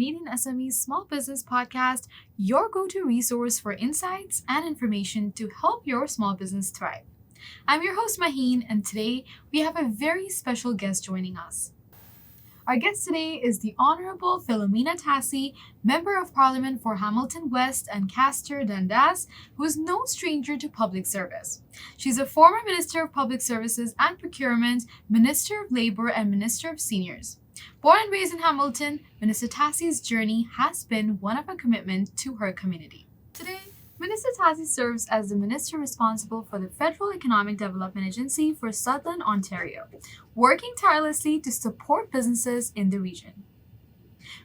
Canadian SMEs Small Business Podcast, your go-to resource for insights and information to help your small business thrive. I'm your host, Maheen, and today we have a very special guest joining us. Our guest today is the Honorable Filomena Tassi, Member of Parliament for Hamilton West and Ancaster, Dundas, who is no stranger to public service. She's a former Minister of Public Services and Procurement, Minister of Labour, and Minister of Seniors. Born and raised in Hamilton, Minister Tassi's journey has been one of a commitment to her community. Today, Minister Tassi serves as the Minister responsible for the Federal Economic Development Agency for Southern Ontario, working tirelessly to support businesses in the region.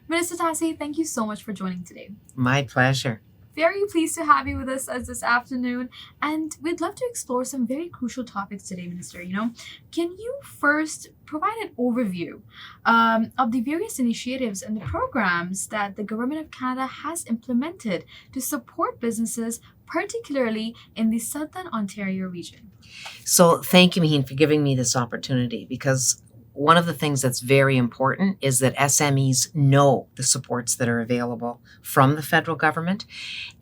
Minister Tassi, thank you so much for joining today. My pleasure. Very pleased to have you with us this afternoon, and we'd love to explore some very crucial topics today, Minister. Can you first provide an overview of the various initiatives and the programs that the Government of Canada has implemented to support businesses, particularly in the Southern Ontario region? So thank you, Maheen, for giving me this opportunity, because one of the things that's very important is that SMEs know the supports that are available from the federal government,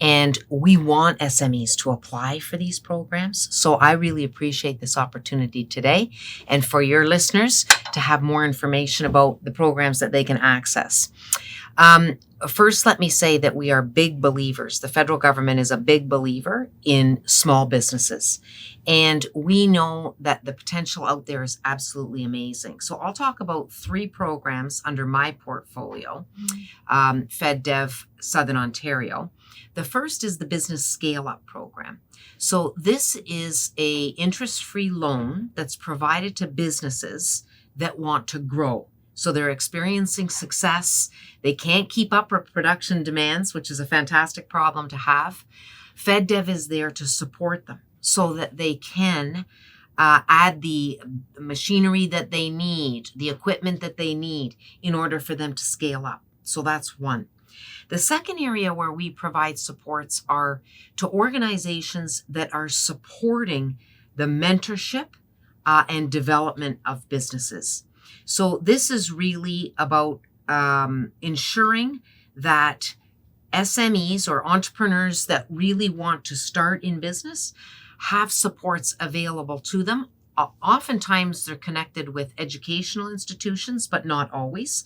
and we want SMEs to apply for these programs. So I really appreciate this opportunity today, and for your listeners to have more information about the programs that they can access. First, let me say that we are big believers. The federal government is a big believer in small businesses. And we know that the potential out there is absolutely amazing. So I'll talk about 3 programs under my portfolio, FedDev Southern Ontario. The first is the Business Scale-Up Program. So this is a interest-free loan that's provided to businesses that want to grow. So they're experiencing success. They can't keep up with production demands, which is a fantastic problem to have. FedDev is there to support them so that they can add the machinery that they need, the equipment that they need in order for them to scale up. So that's one. The second area where we provide supports are to organizations that are supporting the mentorship and development of businesses. So this is really about ensuring that SMEs or entrepreneurs that really want to start in business have supports available to them. Oftentimes they're connected with educational institutions, but not always.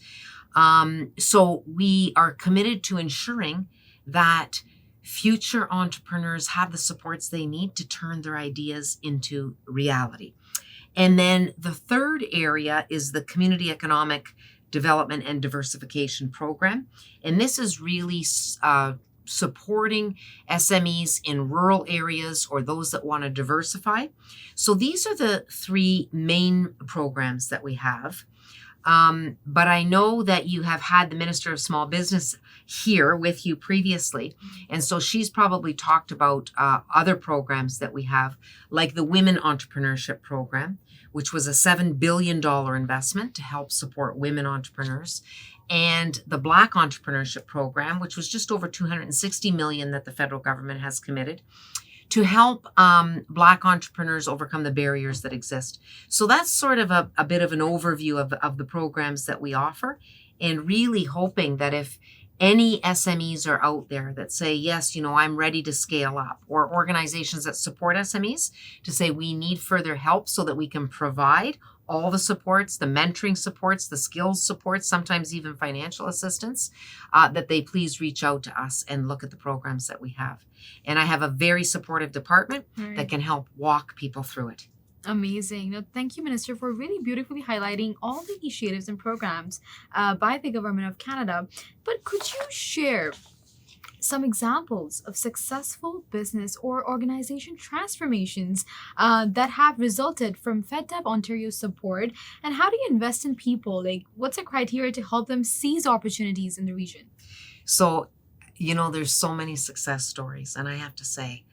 So we are committed to ensuring that future entrepreneurs have the supports they need to turn their ideas into reality. And then the third area is the Community Economic Development and Diversification Program. And this is really supporting SMEs in rural areas or those that want to diversify. So these are the 3 main programs that we have. But I know that you have had the Minister of Small Business here with you previously. And so she's probably talked about other programs that we have, like the Women Entrepreneurship Program, which was a $7 billion investment to help support women entrepreneurs, and the Black Entrepreneurship Program, which was just over $260 million that the federal government has committed to help Black entrepreneurs overcome the barriers that exist. So that's sort of a bit of an overview of the programs that we offer, and really hoping that if any SMEs are out there that say, yes, I'm ready to scale up, or organizations that support SMEs to say we need further help so that we can provide all the supports, the mentoring supports, the skills supports, sometimes even financial assistance, that they please reach out to us and look at the programs that we have. And I have a very supportive department that can help walk people through it. Amazing. Thank you, Minister, for really beautifully highlighting all the initiatives and programs by the Government of Canada. But could you share some examples of successful business or organization transformations that have resulted from FedDev Ontario support? And how do you invest in people? What's the criteria to help them seize opportunities in the region? So, there's so many success stories, and I have to say,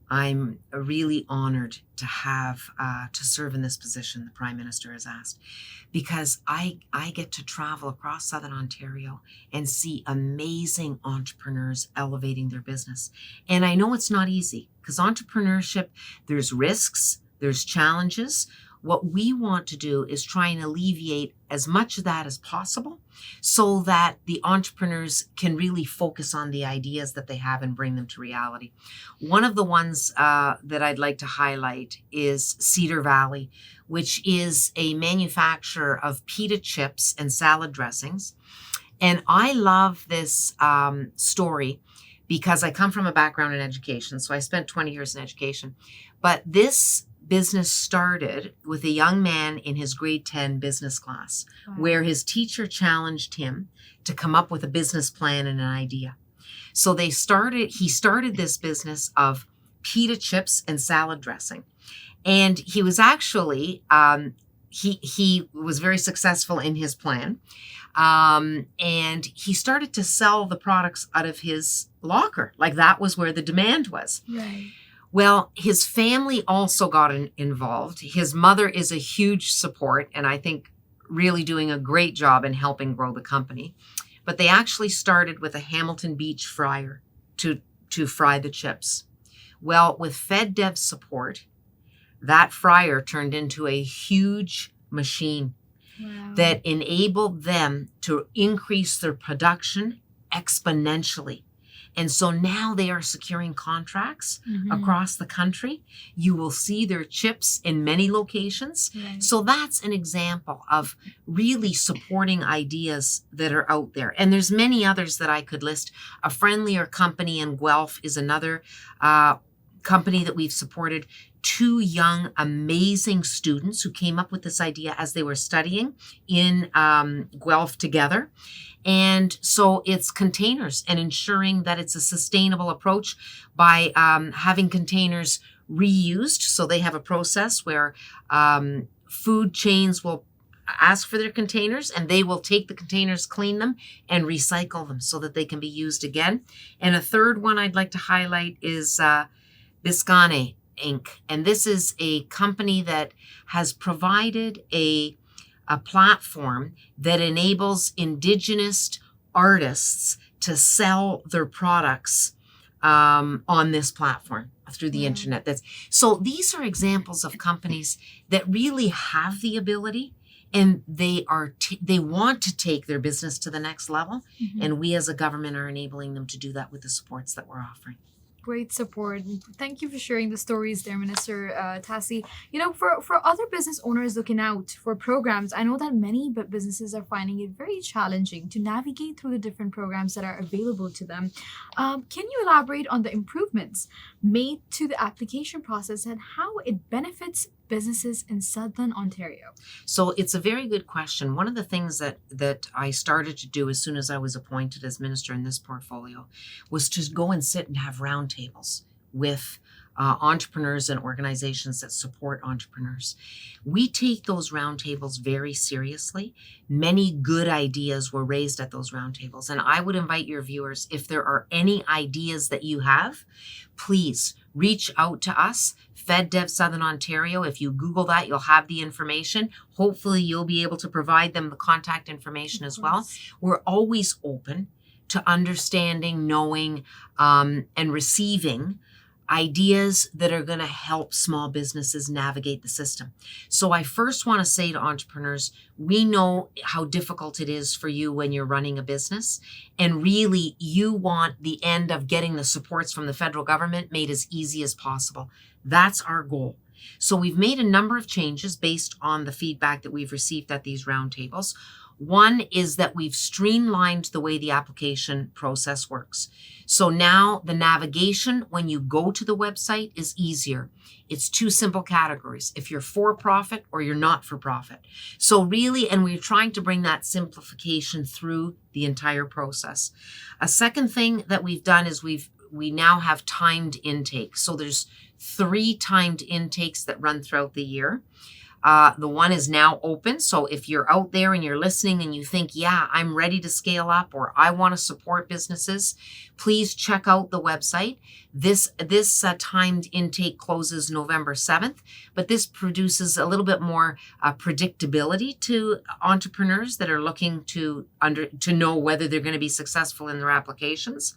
I'm really honored to have to serve in this position the Prime Minister has asked, because I get to travel across Southern Ontario and see amazing entrepreneurs elevating their business. And I know it's not easy, because entrepreneurship, there's risks, there's challenges. What we want to do is try and alleviate as much of that as possible so that the entrepreneurs can really focus on the ideas that they have and bring them to reality. One of the ones that I'd like to highlight is Cedar Valley, which is a manufacturer of pita chips and salad dressings. And I love this story because I come from a background in education. So I spent 20 years in education. But this business started with a young man in his grade 10 business class, where his teacher challenged him to come up with a business plan and an idea. So he started this business of pita chips and salad dressing. And he was actually, he was very successful in his plan. And he started to sell the products out of his locker. Like that was where the demand was. Right. Well, his family also got involved. His mother is a huge support, and I think really doing a great job in helping grow the company. But they actually started with a Hamilton Beach fryer to fry the chips. Well, with FedDev support, that fryer turned into a huge machine that enabled them to increase their production exponentially. And so now they are securing contracts across the country. You will see their chips in many locations. Right. So that's an example of really supporting ideas that are out there. And there's many others that I could list. A Friendlier Company in Guelph is another company that we've supported. 2 young, amazing students who came up with this idea as they were studying in Guelph together. And so it's containers and ensuring that it's a sustainable approach by having containers reused. So they have a process where food chains will ask for their containers and they will take the containers, clean them, and recycle them so that they can be used again. And a third one I'd like to highlight is Biscane Inc. And this is a company that has provided a platform that enables Indigenous artists to sell their products on this platform through the internet. So these are examples of companies that really have the ability and they want to take their business to the next level. And we as a government are enabling them to do that with the supports that we're offering. Great support. Thank you for sharing the stories there, Minister Tassi. You know, for other business owners looking out for programs, I know that many businesses are finding it very challenging to navigate through the different programs that are available to them. Can you elaborate on the improvements made to the application process and how it benefits businesses in Southern Ontario? So it's a very good question. One of the things that I started to do as soon as I was appointed as minister in this portfolio was to go and sit and have roundtables with entrepreneurs and organizations that support entrepreneurs. We take those roundtables very seriously. Many good ideas were raised at those roundtables. And I would invite your viewers, if there are any ideas that you have, please reach out to us, FedDev Southern Ontario. If you Google that, you'll have the information. Hopefully, you'll be able to provide them the contact information as well. We're always open to understanding, knowing, and receiving ideas that are going to help small businesses navigate the system. So I first want to say to entrepreneurs, we know how difficult it is for you when you're running a business. And really, you want the end of getting the supports from the federal government made as easy as possible. That's our goal. So we've made a number of changes based on the feedback that we've received at these roundtables. One is that we've streamlined the way the application process works. So now the navigation when you go to the website is easier. It's 2 simple categories, if you're for profit or you're not for profit. So really, and we're trying to bring that simplification through the entire process. A second thing that we've done is we now have timed intake. So there's 3 timed intakes that run throughout the year. The one is now open. So if you're out there and you're listening and you think, yeah, I'm ready to scale up or I want to support businesses, please check out the website. This timed intake closes November 7th, but this produces a little bit more predictability to entrepreneurs that are looking to know whether they're going to be successful in their applications.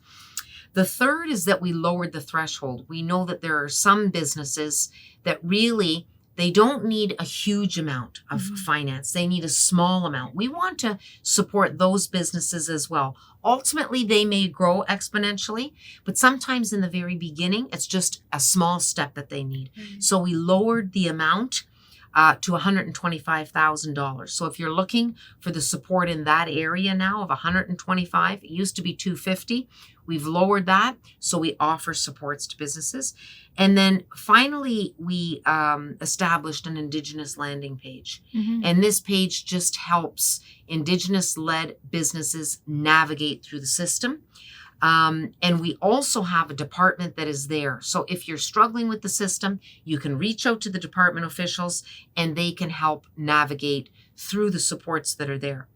The third is that we lowered the threshold. We know that there are some businesses that really They don't need a huge amount of Mhm. finance. They need a small amount. We want to support those businesses as well. Ultimately, they may grow exponentially, but sometimes in the very beginning, it's just a small step that they need. Right. So we lowered the amount to $125,000. So if you're looking for the support in that area now of $125,000, it used to be $250,000. We've lowered that, so we offer supports to businesses. And then finally, we established an Indigenous landing page. Mhm. And this page just helps Indigenous-led businesses navigate through the system. And we also have a department that is there. So if you're struggling with the system, you can reach out to the department officials and they can help navigate through the supports that are there.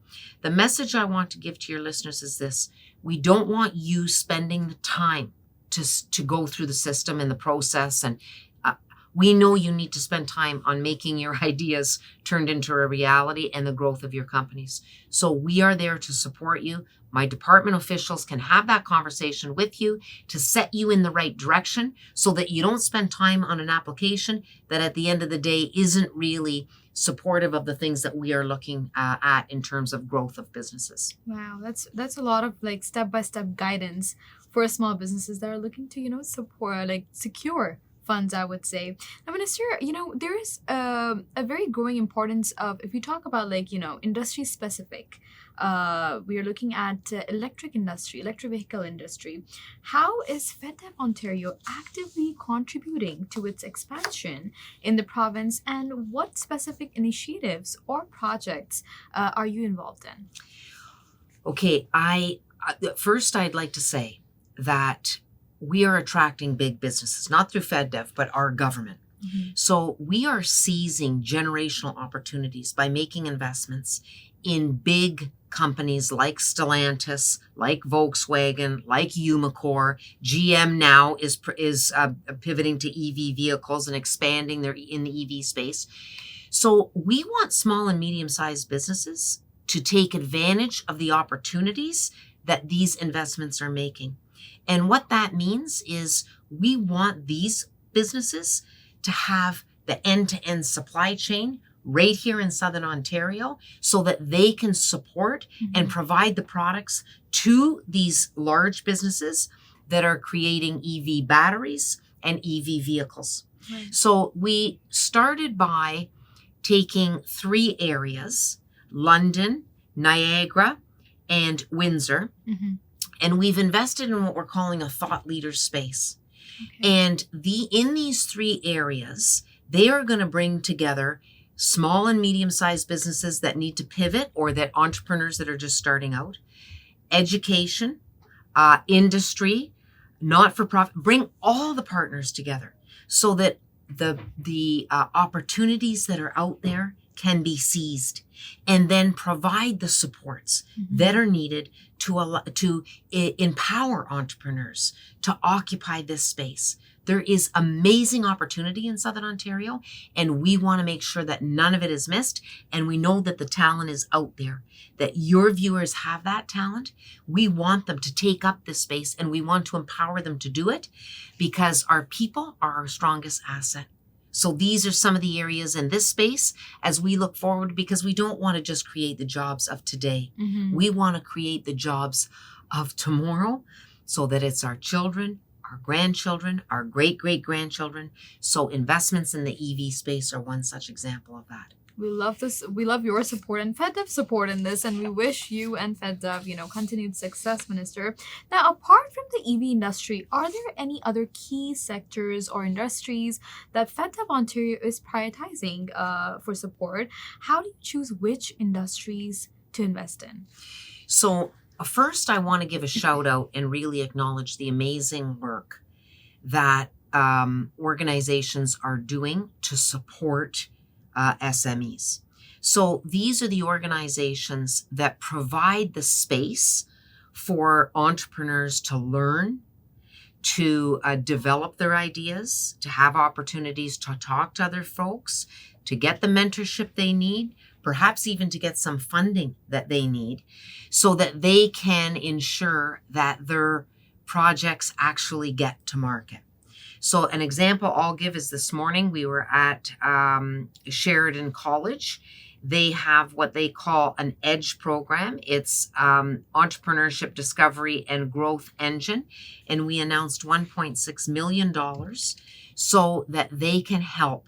The message I want to give to your listeners is this: we don't want you spending the time to go through the system and the process. And we know you need to spend time on making your ideas turned into a reality and the growth of your companies. So we are there to support you. My department officials can have that conversation with you to set you in the right direction so that you don't spend time on an application that at the end of the day isn't really supportive of the things that we are looking at in terms of growth of businesses. Wow, that's a lot of like step-by-step guidance for small businesses that are looking to, support, like secure funds, I would say. Now, Minister, there is a very growing importance of, if you talk about like, industry specific, we are looking at electric vehicle industry. How is FedDev Ontario actively contributing to its expansion in the province, and what specific initiatives or projects are you involved in? Okay, first I'd like to say that we are attracting big businesses, not through FedDev, but our government. Mhm. So we are seizing generational opportunities by making investments in big companies like Stellantis, like Volkswagen, like Umicore. GM now is pivoting to EV vehicles and expanding in the EV space. So we want small and medium-sized businesses to take advantage of the opportunities that these investments are making. And what that means is we want these businesses to have the end-to-end supply chain right here in Southern Ontario so that they can support and provide the products to these large businesses that are creating EV batteries and EV vehicles. Right. So we started by taking 3 areas, London, Niagara, and Windsor, Mhm. and we've invested in what we're calling a thought leader space. Okay. And in these 3 areas, they are going to bring together small and medium-sized businesses that need to pivot, or that entrepreneurs that are just starting out, education, industry, not-for-profit, bring all the partners together so that the opportunities that are out there can be seized, and then provide the supports that are needed to empower entrepreneurs to occupy this space. There is amazing opportunity in Southern Ontario, and we want to make sure that none of it is missed. And we know that the talent is out there, that your viewers have that talent. We want them to take up this space, and we want to empower them to do it because our people are our strongest asset. So these are some of the areas in this space as we look forward, because we don't want to just create the jobs of today. Mhm. We want to create the jobs of tomorrow so that it's our children, our grandchildren, our great-great-grandchildren. So investments in the EV space are one such example of that. We love this. We love your support and FedDev support in this, and we wish you and FedDev, continued success, Minister. Now, apart from the EV industry, are there any other key sectors or industries that FedDev Ontario is prioritizing for support? How do you choose which industries to invest in? So first, I want to give a shout out and really acknowledge the amazing work that organizations are doing to support SMEs. So these are the organizations that provide the space for entrepreneurs to learn, to develop their ideas, to have opportunities to talk to other folks, to get the mentorship they need, perhaps even to get some funding that they need, so that they can ensure that their projects actually get to market. So an example I'll give is this morning we were at Sheridan College. They have what they call an EDGE program. It's Entrepreneurship Discovery and Growth Engine. And we announced $1.6 million so that they can help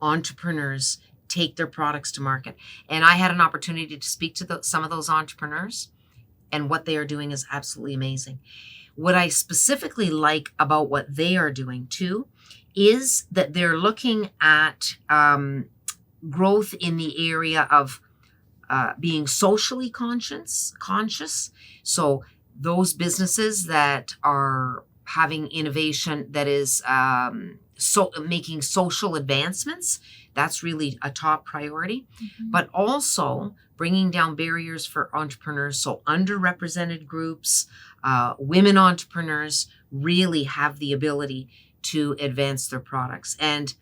entrepreneurs take their products to market. And I had an opportunity to speak to some of those entrepreneurs, and what they are doing is absolutely amazing. What I specifically like about what they are doing too is that they're looking at growth in the area of being socially conscious. So those businesses that are having innovation that is making social advancements, that's really a top priority. But also bringing down barriers for entrepreneurs. So underrepresented groups, women entrepreneurs really have the ability to advance their products. And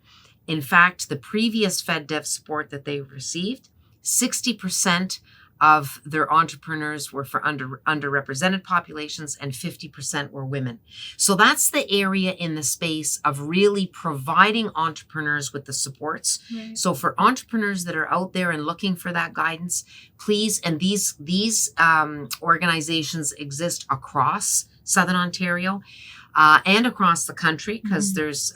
in fact, the previous FedDev support that they received, 60% of their entrepreneurs were for underrepresented populations and 50% were women. So that's the area in the space of really providing entrepreneurs with the supports. Right. So for entrepreneurs that are out there and looking for that guidance, please, and these organizations exist across Southern Ontario and across the country, because there's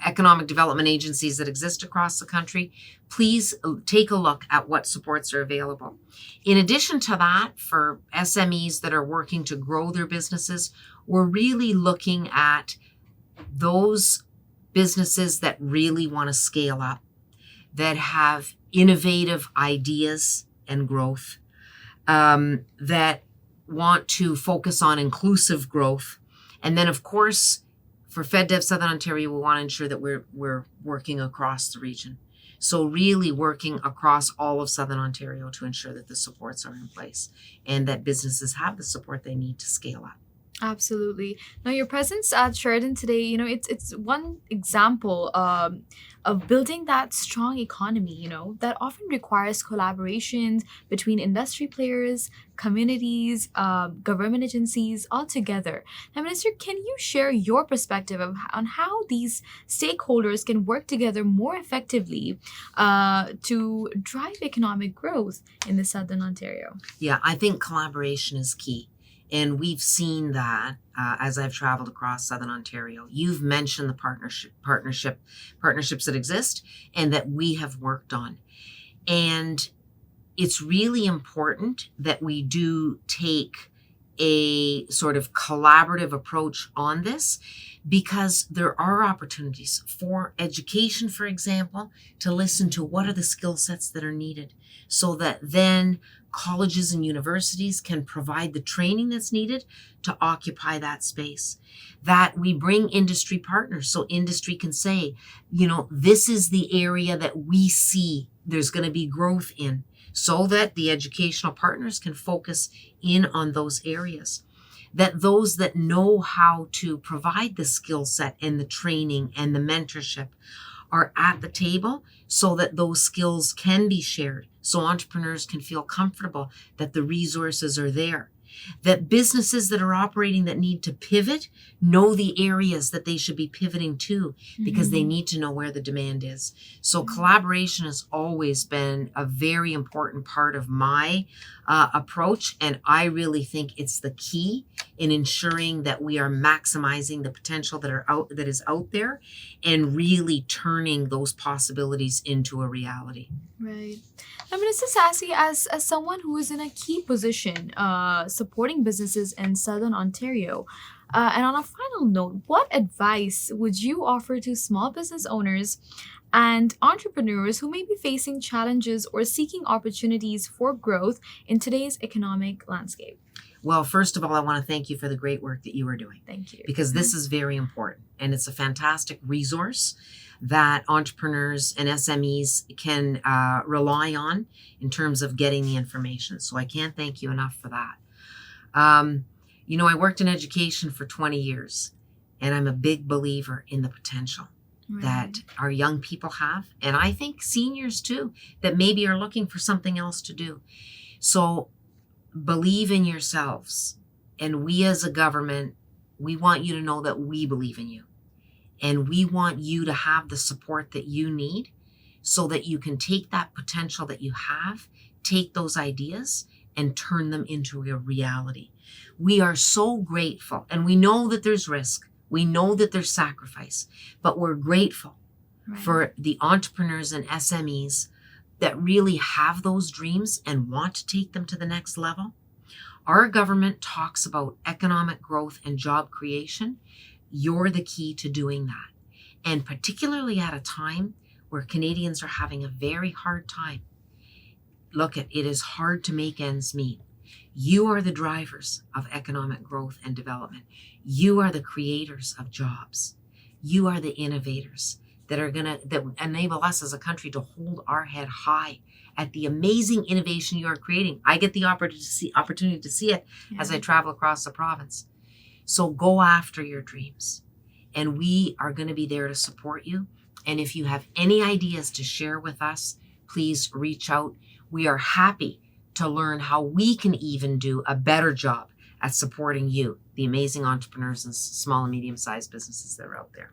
economic development agencies that exist across the country. Please take a look at what supports are available. In addition to that, for SMEs that are working to grow their businesses, we're really looking at those businesses that really want to scale up, that have innovative ideas and growth, that want to focus on inclusive growth. And then, of course, for FedDev Southern Ontario, we want to ensure that we're working across the region. So really working across all of Southern Ontario to ensure that the supports are in place and that businesses have the support they need to scale up. Absolutely. Now, your presence at Sheridan today, it's one example of building that strong economy, that often requires collaborations between industry players, communities, government agencies, all together. Now, Minister, can you share your perspective on how these stakeholders can work together more effectively to drive economic growth in the Southern Ontario? Yeah, I think collaboration is key. And we've seen that as I've traveled across Southern Ontario. You've mentioned the partnerships that exist and that we have worked on. And it's really important that we do take a sort of collaborative approach on this, because there are opportunities for education, for example, to listen to what are the skill sets that are needed, so that then colleges and universities can provide the training that's needed to occupy that space. That we bring industry partners, so industry can say, this is the area that we see there's going to be growth in, so that the educational partners can focus in on those areas. That those that know how to provide the skill set and the training and the mentorship are at the table, so that those skills can be shared, so entrepreneurs can feel comfortable that the resources are there. That businesses that are operating that need to pivot know the areas that they should be pivoting to, because they need to know where the demand is. So collaboration has always been a very important part of my approach, and I really think it's the key in ensuring that we are maximizing the potential that is out there, and really turning those possibilities into a reality. Right. Now, Minister Tassi, as someone who is in a key position supporting businesses in Southern Ontario, and on a final note, what advice would you offer to small business owners and entrepreneurs who may be facing challenges or seeking opportunities for growth in today's economic landscape? Well, first of all, I want to thank you for the great work that you are doing. Thank you. Because this is very important, and it's a fantastic resource that entrepreneurs and SMEs can rely on in terms of getting the information. So I can't thank you enough for that. I worked in education for 20 years, and I'm a big believer in the potential that our young people have, and I think seniors too, that maybe are looking for something else to do. So believe in yourselves, and we as a government, we want you to know that we believe in you. And we want you to have the support that you need so that you can take that potential that you have, take those ideas, and turn them into a reality. We are so grateful, and we know that there's risk. We know that there's sacrifice, but we're grateful for the entrepreneurs and SMEs that really have those dreams and want to take them to the next level. Our government talks about economic growth and job creation. You're the key to doing that. And particularly at a time where Canadians are having a very hard time. Look, it is hard to make ends meet. You are the drivers of economic growth and development. You are the creators of jobs. You are the innovators that enable us as a country to hold our head high at the amazing innovation you are creating. I get the opportunity to see it as I travel across the province. So go after your dreams, and we are going to be there to support you. And if you have any ideas to share with us, please reach out. We are happy to learn how we can even do a better job at supporting you, the amazing entrepreneurs and small and medium-sized businesses that are out there.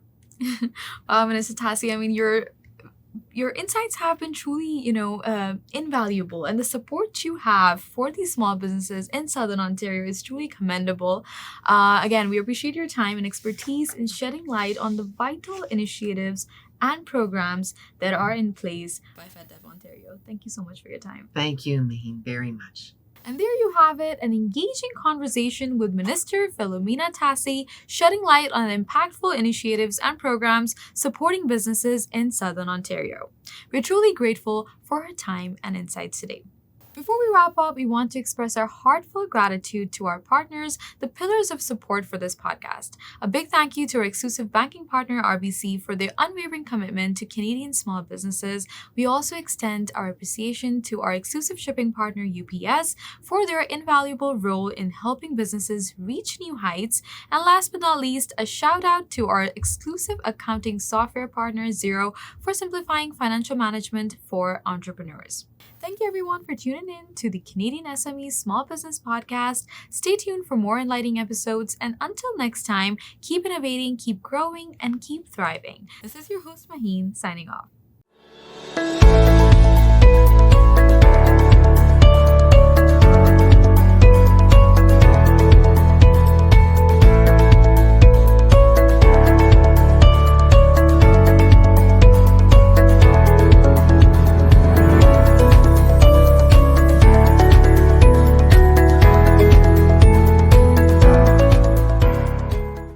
Minister Tassi, I mean, your insights have been truly, invaluable, and the support you have for these small businesses in Southern Ontario is truly commendable. Again, we appreciate your time and expertise in shedding light on the vital initiatives and programs that are in place by FedDev Ontario. Thank you so much for your time. Thank you, Maheen, very much. And there you have it, an engaging conversation with Minister Filomena Tassi, shedding light on impactful initiatives and programs supporting businesses in Southern Ontario. We're truly grateful for her time and insights today. Before we wrap up, we want to express our heartfelt gratitude to our partners, the pillars of support for this podcast. A big thank you to our exclusive banking partner, RBC, for their unwavering commitment to Canadian small businesses. We also extend our appreciation to our exclusive shipping partner, UPS, for their invaluable role in helping businesses reach new heights. And last but not least, a shout out to our exclusive accounting software partner, Xero, for simplifying financial management for entrepreneurs. Thank you everyone for tuning in to the Canadian SME Small Business Podcast. Stay tuned for more enlightening episodes, and until next time, keep innovating, keep growing, and keep thriving. This is your host Maheen signing off.